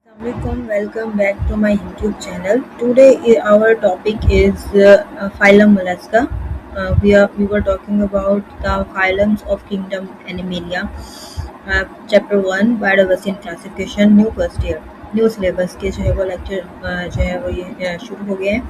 Assalamualaikum, welcome back to my YouTube channel. Today our topic is phylum Mollusca. We were talking about the phylums of kingdom Animalia. Chapter 1 Biodiversity and Classification, new first year new syllabus के जो है वो lecture जो है वो ये शुरू हो गए हैं।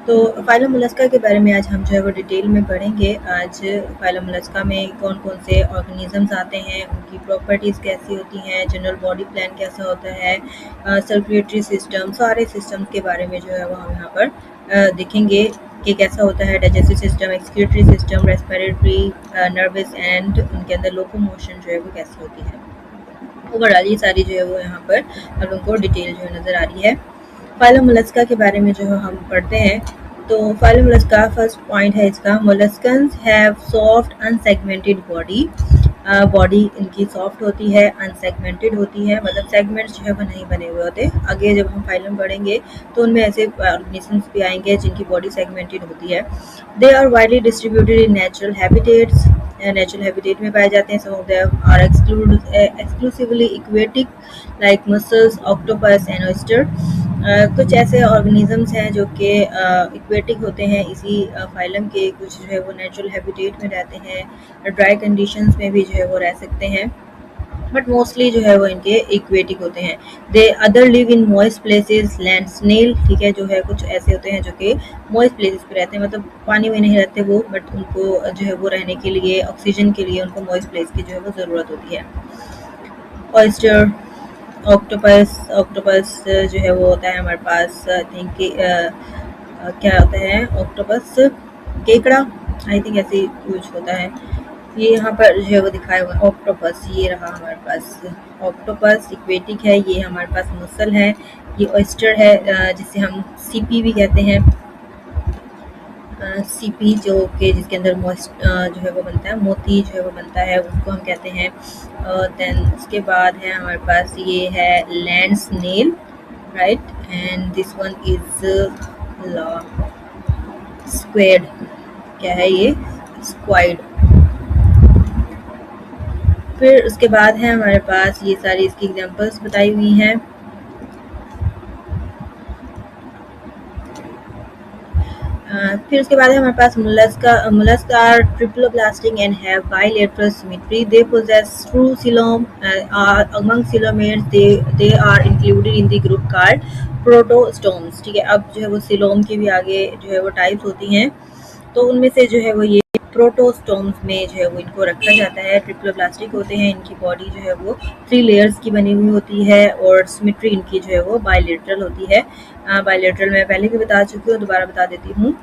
तो फाइलम मोलस्का के बारे में आज हम जो है वो डिटेल में पढ़ेंगे। आज फाइलम मोलस्का में कौन कौन से ऑर्गेनिजम्स आते हैं, उनकी प्रॉपर्टीज़ कैसी होती हैं, जनरल बॉडी प्लान कैसा होता है, सर्कुलेटरी सिस्टम, सारे सिस्टम के बारे में जो है वो हम यहाँ पर देखेंगे कि कैसा होता है digestive system, excretory system, respiratory, nervous and उनके अंदर लोकोमोशन जो है वो कैसी होती है। ओवरऑल ये सारी जो है वो यहाँ पर हम लोगों को डिटेल जो है नज़र आ रही है। फाइलम मोलस्का के बारे में जो हम पढ़ते हैं तो फाइलम मोलस्का फर्स्ट पॉइंट है इसका, molluscans have soft unsegmented body. Body इनकी सॉफ्ट होती है, अनसेगमेंटेड होती है, मतलब सेगमेंट्स जो है वो नहीं बने हुए होते। आगे जब हम फाइलम पढ़ेंगे तो उनमें ऐसे ऑर्गेनिजम्स भी आएंगे जिनकी बॉडी सेगमेंटेड होती है। They are widely distributed in natural habitats, natural habitat में पाए जाते हैं। Some of them are exclusively aquatic like mussels, octopus and oyster. कुछ ऐसे ऑर्गेनिजम्स हैं जो कि इक्वेटिक होते हैं इसी फाइलम के, कुछ जो है वो नेचुरल हैबिटेट में रहते हैं, ड्राई कंडीशंस में भी जो है वो रह सकते हैं, बट मोस्टली जो है वो इनके इक्वेटिक होते हैं। They other live in moist places, land snail, ठीक है, जो है कुछ ऐसे होते हैं जो कि मॉइस्ट प्लेसेस पे रहते हैं, मतलब पानी में नहीं रहते वो, बट उनको जो है वो रहने के लिए, ऑक्सीजन के लिए उनको मॉइस्ट प्लेस की जो है वो ज़रूरत होती है। ऑयस्टर, ऑक्टोपस जो है वो होता है हमारे पास, आई थिंक क्या होता है ऑक्टोपस, केकड़ा, आई थिंक ऐसे कुछ होता है। ये यहाँ पर जो है वो दिखाया हुआ है ऑक्टोपस, ये रहा हमारे पास ऑक्टोपस, इक्वेटिक है, ये हमारे पास मसल है, ये ऑयस्टर है जिसे हम सीपी भी कहते हैं। सीपी जो कि जिसके अंदर जो है वो बनता है, मोती जो है वो बनता है, उसको हम कहते हैं। देन उसके बाद है हमारे पास ये है land snail, right, and this one is squid, क्या है ये, स्क्वाइड। फिर उसके बाद है हमारे पास ये सारी इसकी एग्जांपल्स बताई हुई हैं। फिर उसके बाद है हमारे पास mollusca are triploblastic and have bilateral symmetry. They possess true coelom. Among coelomates they are included in the group called protostomes. ठीक है, अब जो है वो coelom के भी आगे जो है वो टाइप्स होती हैं, तो उनमें से जो है वो ये प्रोटोस्टोम्स में जो है वो इनको रखा जाता है। ट्रिप्लोप्लास्टिक होते हैं, इनकी बॉडी जो है वो 3 लेयर्स की बनी हुई होती है और सिमेट्री इनकी जो है वो बायलेटरल होती है। बायलेटरल मैं पहले भी बता चुकी हूँ, दोबारा बता देती हूँ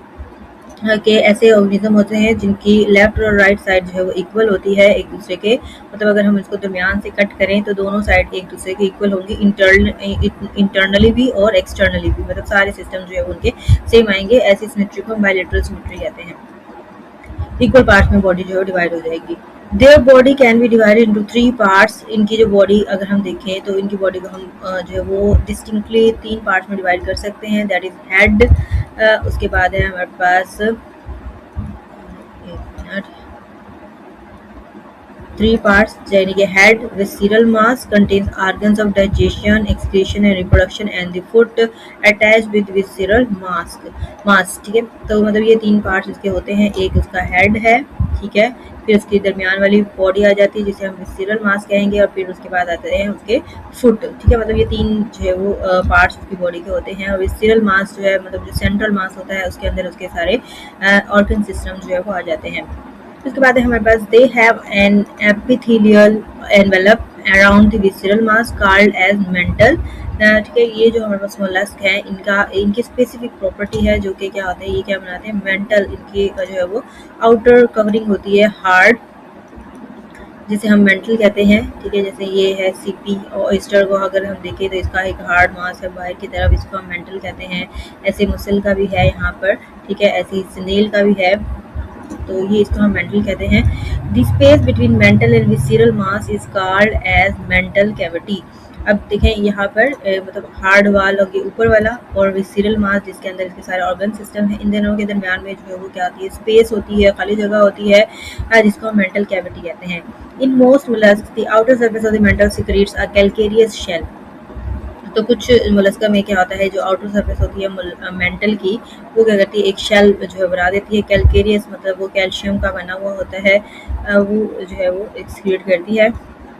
कि ऐसे ऑर्गेनिज्म होते हैं जिनकी लेफ्ट और राइट साइड जो है वो इक्वल होती है एक दूसरे के, मतलब अगर हम इसको दरमियान से कट करें तो दोनों साइड एक दूसरे के इक्वल होंगी, इंटरनली भी और एक्सटर्नली भी, मतलब सारे सिस्टम जो है उनके सेम आएंगे। ऐसी सिमेट्री को हम बायलेटरल सिमेट्री कहते हैं। इक्वल पार्ट्स में बॉडी जो है डिवाइड हो जाएगी। Their body can be divided into 3 parts. इनकी जो बॉडी अगर हम देखें तो इनकी बॉडी को हम जो है वो डिस्टिंक्टली 3 पार्ट्स में डिवाइड कर सकते हैं, दैट इज हेड, उसके बाद है हमारे पास 3 पार्ट्स, यानी कि head visceral mass contains organs of digestion, excretion and reproduction, and the foot attached with visceral mass, ठीक है। तो मतलब ये 3 पार्ट्स इसके होते हैं, एक उसका हेड है, ठीक है, फिर उसकी दरमियान वाली बॉडी आ जाती है जिसे हम विसरल मास कहेंगे, और फिर उसके बाद आते हैं उसके फुट, ठीक है, मतलब ये 3 जो है वो पार्ट्स उसकी बॉडी के होते हैं। और विसरल मास जो है मतलब जो सेंट्रल मास होता है उसके अंदर उसके सारे ऑर्गन सिस्टम जो है वो आ जाते हैं। उसके बाद है हमारे पास they have an epithelial envelope around the visceral mass called as mantle, ठीक है। ये जो हमारे पास मोलस्क है इनकी स्पेसिफिक प्रॉपर्टी है जो कि क्या होता है, ये क्या बनाते हैं, मेंटल, इनकी जो है वो आउटर कवरिंग होती है हार्ड, जिसे हम मेंटल कहते हैं, ठीक है। जैसे ये है सीपी और ऑयस्टर को अगर हम देखें तो इसका एक हार्ड मास है बाहर की तरफ, इसको हम मेंटल कहते हैं। ऐसे मसल का भी है यहाँ पर, ठीक है, ऐसे ही स्नेल का भी है, तो ये इसको हम मेंटल कहते हैं। The space between mantle and visceral mass is called as mantle cavity. अब देखें यहाँ पर मतलब हार्ड वाल और ये ऊपर वाला, और विसरल मास जिसके अंदर इसके सारे ऑर्गन सिस्टम है, इन दोनों के दरमियान में जो है वो क्या होती है, स्पेस होती है, खाली जगह होती है, जिसको हम मेंटल कैविटी कहते हैं। In most molluscs the outer surface of the mantle secretes a calcareous shell, तो कुछ मोलस्का में क्या होता है, जो आउटर सरफेस होती है मेंटल की, वो क्या करती है, एक शेल जो है बना देती है। कैलकेरियस मतलब वो कैल्शियम का बना हुआ होता है, वो जो है वो एक्सक्रीट करती है।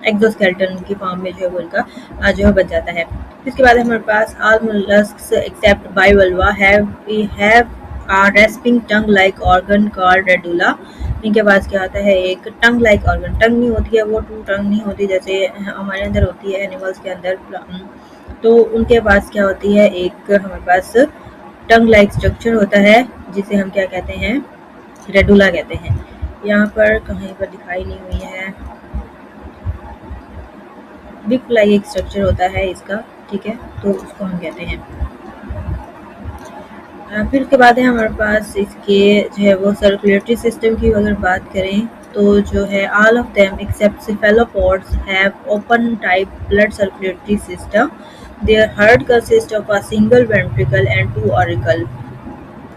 एक्सोस्केलेटन की फॉर्म में जो है वो इनका जो है बन जाता है। इसके बाद हमारे पास all molluscs except bivalvia have a rasping tongue like organ called radula. इनके पास क्या आता है, एक टंग लाइक ऑर्गन, टंग नहीं होती है, वो टू टंग नहीं होती जैसे हमारे अंदर होती है एनिमल्स के अंदर। तो उनके पास क्या होती है, एक हमारे पास टंग लाइक स्ट्रक्चर होता है, जिसे हम क्या कहते हैं, रेडुला कहते हैं। यहाँ पर कहीं पर दिखाई नहीं हुई है, बिग लाइक एक स्ट्रक्चर होता है इसका, ठीक है, तो उसको हम कहते हैं। फिर उसके बाद है हमारे पास इसके जो है वो सर्कुलेटरी सिस्टम की अगर बात करें, तो जो है all of them except cephalopods have open type blood circulatory system. Their heart consist of a single ventricle and two auricle.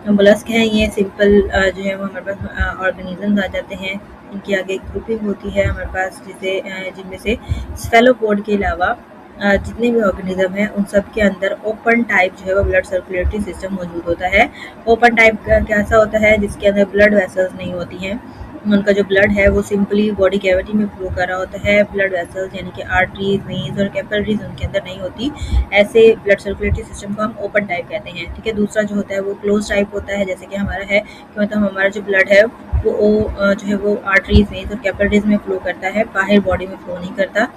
Mollusc हैं ये सिंपल जो है वो हमारे पास ऑर्गेनिजम्स आ जाते हैं। इनकी आगे ग्रुपिंग होती है हमारे पास, जिसे जिनमें से स्फेलोपोड के अलावा जितने भी ऑर्गेनिज्म हैं उन सब के अंदर ओपन टाइप जो है वो ब्लड सर्कुलेटरी सिस्टम मौजूद होता है। ओपन टाइप का कैसा होता है, जिसके अंदर ब्लड वेसल्स नहीं होती हैं। उनका जो ब्लड है वो सिंपली बॉडी कैविटी में फ्लो कर रहा होता है। ब्लड वेसल्स यानी कि आर्टरीज, वेन्स और कैपिलरीज उनके अंदर नहीं होती। ऐसे ब्लड सर्कुलेटरी सिस्टम को हम ओपन टाइप कहते हैं, ठीक है। दूसरा जो होता है वो क्लोज टाइप होता है, जैसे कि हमारा है कि मतलब हमारा जो ब्लड है वो जो है वो आर्टरीज, वेन्स और कैपिलरीज में फ्लो करता है, बाहर बॉडी में फ्लो नहीं करता,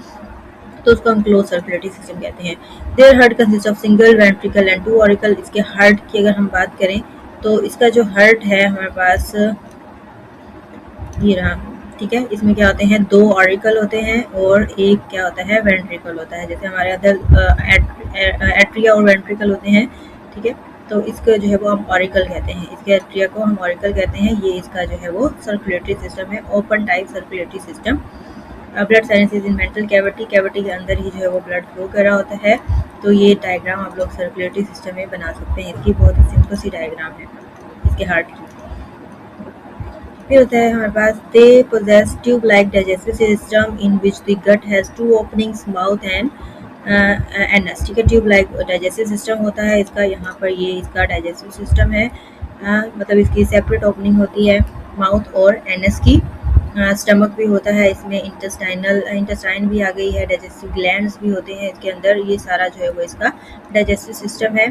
तो उसको हम क्लोज सर्कुलेटरी सिस्टम कहते हैं। Their heart consist of single ventricle and two auricle. इसके हार्ट की अगर हम बात करें, तो इसका जो हार्ट है हमारे पास ये रहा, ठीक है। इसमें क्या होते हैं, दो ऑरिकल होते हैं और एक क्या होता है, वेंट्रिकल होता है। जैसे हमारे अंदर एट्रिया और वेंट्रिकल होते हैं, ठीक है। तो इसका जो है वो हम ऑरिकल कहते हैं, इसके एट्रिया को हम ऑरिकल कहते हैं। ये इसका जो है वो सर्कुलेटरी सिस्टम है, open type circulatory system. Blood sinuses in mantle cavity, cavity के अंदर ही जो है वो ब्लड फ्लो कर रहा होता है। तो ये डायग्राम आप लोग सर्कुलेटरी सिस्टम में बना सकते हैं। इसकी बहुत ही सिंपल सी डायग्राम है इसके हार्ट की। फिर होता है हमारे पास they possess tube like digestive system in which the gut has two openings, mouth and anus, ठीक है। ट्यूब लाइक डाइजेस्टिव सिस्टम होता है इसका, यहाँ पर ये इसका डाइजेस्टिव सिस्टम है। मतलब इसकी सेपरेट ओपनिंग होती है माउथ और एनस की। स्टमक भी होता है इसमें, इंटेस्टाइन भी आ गई है, डाइजेस्टिव ग्लैंड्स भी होते हैं इसके अंदर। ये सारा जो है वो इसका डाइजेस्टिव सिस्टम है।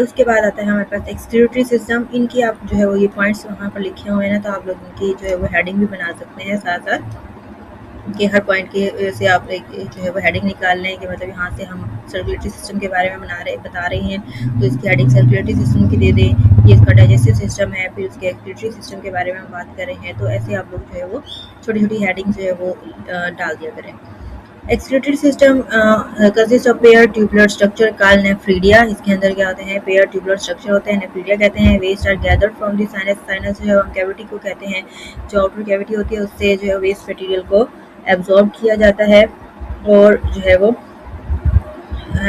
उसके बाद आता है हमारे पास एक्सक्रीटरी सिस्टम। इनकी आप जो है वो ये पॉइंट्स वहाँ पर लिखे हुए हैं ना, तो आप लोग इनकी जो है वो हेडिंग भी बना सकते हैं साथ साथ, कि हर पॉइंट के से आप एक जो है वो हेडिंग निकाल लें, कि मतलब यहाँ से हम सर्कुलेटरी सिस्टम के बारे में बता रहे हैं, तो इसकी हेडिंग सर्कुलेटरी सिस्टम की दे दें। ये इसका डाइजेस्टिव सिस्टम है, फिर उसके एक्सक्रीटरी सिस्टम के बारे में हम बात कर रहे हैं। तो ऐसे आप लोग जो है वो छोटी छोटी हेडिंग जो है वो डाल दिया करें। Excretory system consist of pair tubular structure called nephridia. इसके अंदर क्या होते हैं, पेयर ट्यूबुलर स्ट्रक्चर होते हैं, नेफ्रीडिया कहते हैं। Waste are gathered from the sinus, sinus जो है हम कैविटी को कहते हैं, जो आउटर कैविटी होती है उससे जो है वेस्ट मटेरियल को एब्जॉर्ब किया जाता है, और जो है वो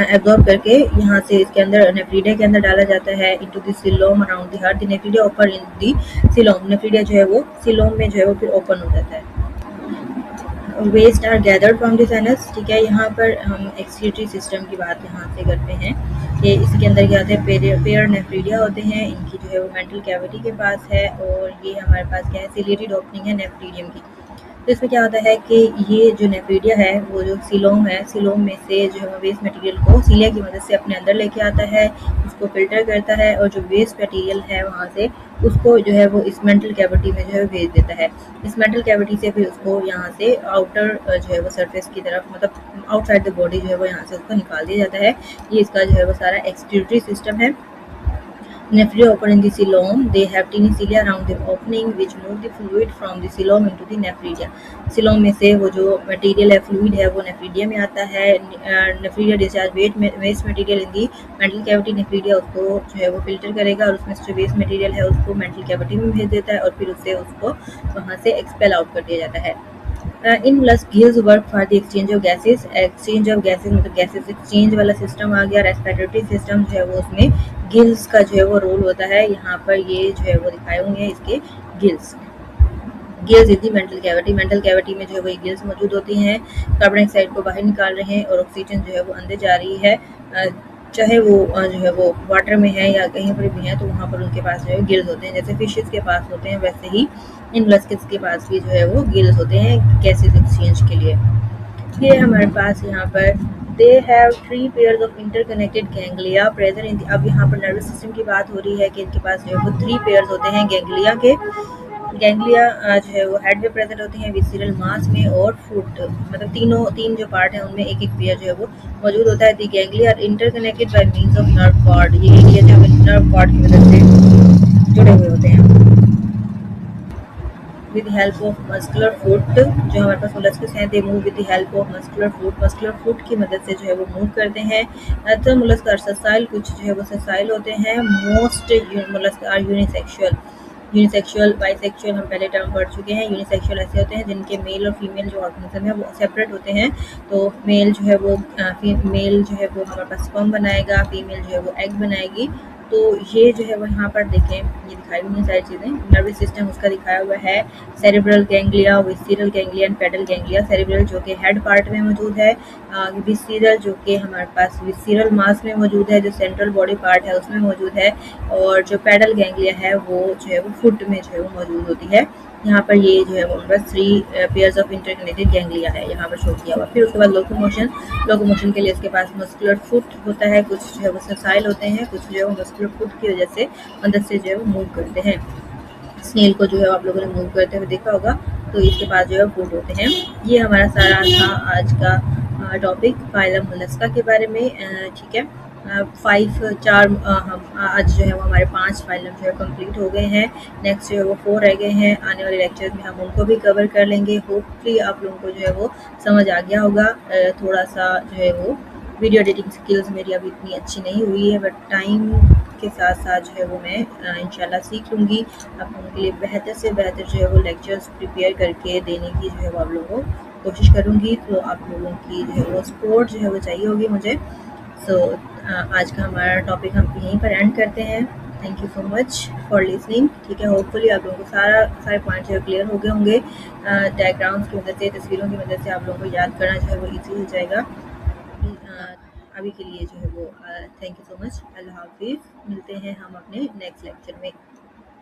एब्जॉर्ब करके यहाँ से इसके अंदर नेफ्रीडिया के अंदर डाला जाता है, into the coelom around the heart. The nephridia open in the coelom, nephridia जो है वो सिलोम में जो है वो फिर ओपन हो जाता है। Waste are gathered from the sinus, ठीक है। यहाँ पर हम एक्सक्रीटरी सिस्टम की बात यहाँ से करते हैं कि इसके अंदर क्या होते हैं, पेयर नेफ्रीडिया होते हैं। इनकी जो है वो मेंटल कैविटी के पास है, और ये हमारे पास क्या है, सिलेटेड ओपनिंग है नेफ्रीडियम की। तो इसमें क्या होता है कि ये जो नेफ्रीडिया है वो जो सिलोम है, सिलोम में से जो है वेस्ट मटेरियल को सीलिया की मदद से अपने अंदर लेके आता है, उसको फिल्टर करता है, और जो वेस्ट मटेरियल है वहाँ से उसको जो है वो इस मेंटल कैविटी में जो है भेज देता है। इस मेंटल कैविटी से फिर उसको यहाँ से आउटर जो है वो सरफेस की तरफ, मतलब आउटसाइड द बॉडी जो है वो यहाँ से उसको निकाल दिया जाता है। ये इसका जो है वो सारा एक्सक्रीटरी सिस्टम है। Nephria open in the coelom. They have tiny cilia around the opening which move the fluid from the coelom into the nephridia. coelom में से वो जो मटेरियल है, फ्लूइड है, वो नेफ्रीडिया में आता है। Nephridia discharge waste material in the mantle cavity. Nephridia उसको जो है वो फिल्टर करेगा, और उसमें जो वेस्ट मटेरियल है उसको मेंटल कैविटी में भेज देता है, और फिर उससे उसको वहाँ से एक्सपेल आउट कर दिया जाता है। In mollusc gills work for the exchange of gases. Exchange of gases मतलब गैसेस एक्सचेंज वाला सिस्टम आ गया। रेस्पिरेटरी सिस्टम जो है वो उसमें गिल्स का जो है वो रोल होता है। यहाँ पर ये जो है वो दिखाए होंगे इसके gills. Gills in the mantle cavity में जो है वो गिल्स मौजूद होती हैं, कार्बन डाइऑक्साइड को बाहर निकाल रहे हैं और ऑक्सीजन जो है वो अंदर जा रही है। चाहे वो जो है वो वाटर में है या कहीं पर भी है, तो वहाँ पर उनके पास जो है गिल्स होते हैं। जैसे फिशेस के पास होते हैं, वैसे ही इन मोलस्किस के पास भी जो है वो गिल्स होते हैं गैसेस एक्सचेंज के लिए। ये हमारे पास यहाँ पर they have 3 pairs of interconnected ganglia present in अब यहाँ पर नर्वस सिस्टम की बात हो रही है कि इनके पास जो है वो 3 पेयर्स होते हैं गैंग्लिया के। गैंग्लिया जो है वो हेड में प्रेजेंट होती हैं, विसिरल मास में और फुट, मतलब तीन जो पार्ट है उनमें एक एक पेयर जो है वो मौजूद होता है। The ganglia are interconnected by means of nerve cord. ये एरिया जो है नर्व कॉर्ड की मदद से जुड़े हुए होते हैं। With help of muscular foot, जो हमारे पास मोलस्कस हैं, they move with the help of muscular foot की मदद से जो है वो मूव करते हैं। अदर मोलस्क आर ससाइल, कुछ जो है वो ससाइल होते हैं। Most mollusc are unisexual bisexual हम पहले टर्म पढ़ चुके हैं। यूनिसेक्सुअल ऐसे होते हैं जिनके मेल और फीमेल जो ऑर्गेनिज्म है वो सेपरेट होते हैं। तो मेल जो है वो मेल जो है वो हमारे पास स्पर्म बनाएगा, फीमेल जो है वो एग बनाएगी। तो ये जो है वो यहाँ पर देखें, ये दिखाई हुई हैं सारी चीज़ें। नर्वस सिस्टम उसका दिखाया हुआ है, cerebral ganglia, visceral ganglia and pedal ganglia. Cerebral जो कि हेड पार्ट में मौजूद है, विसिरल जो कि हमारे पास विसिरल मास में मौजूद है, जो सेंट्रल बॉडी पार्ट है उसमें मौजूद है, और जो पेडल गैंग्लिया है वो जो है वो फुट में जो है वो मौजूद होती है। यहाँ पर ये जो है वो बस 3 पेयर्स ऑफ इंटरकनेक्टेड गैंग्लिया है यहाँ पर शो किया हुआ। फिर उसके बाद लोकोमोशन के लिए इसके पास मस्कुलर फुट होता है, कुछ जो है वो ससाइल होते हैं, कुछ जो है वो मस्कुलर फुट की वजह से अंदर से जो है वो मूव करते हैं। स्नेल को जो है आप लोगों ने मूव करते हुए देखा होगा, तो इसके पास जो है फुट होते हैं। ये हमारा सारा था आज का टॉपिक फाइलम मोलस्का के बारे में। ठीक है, 4 हम आज जो है वो हमारे 5 फाइलम जो है कंप्लीट हो गए हैं। नेक्स्ट जो है वो 4 रह गए हैं। आने वाले लेक्चर में हम उनको भी कवर कर लेंगे। होपफुली आप लोगों को जो है वो समझ आ गया होगा। थोड़ा सा जो है वो वीडियो एडिटिंग स्किल्स मेरी अभी इतनी अच्छी नहीं हुई है, बट टाइम के साथ साथ जो है वो मैं इंशाल्लाह सीख लूँगी। आप लोगों के लिए बेहतर से बेहतर जो है वो लेक्चर्स प्रिपेयर करके देने की जो है वो आप लोगों को कोशिश करूँगी। तो आप लोगों की जो है वो सपोर्ट जो है वो चाहिए होगी मुझे। सो आज का हमारा टॉपिक हम यहीं पर एंड करते हैं। Thank you so much for listening. ठीक है, होपफुली आप लोगों को सारे पॉइंट जो है क्लियर हो गए होंगे। डायग्राम्स की मदद से, तस्वीरों की मदद से आप लोगों को याद करना जो है वो ईजी हो जाएगा। अभी के लिए जो है वो थैंक यू सो मच। अल्लाह हाफिज़। मिलते हैं हम अपने नेक्स्ट लेक्चर में।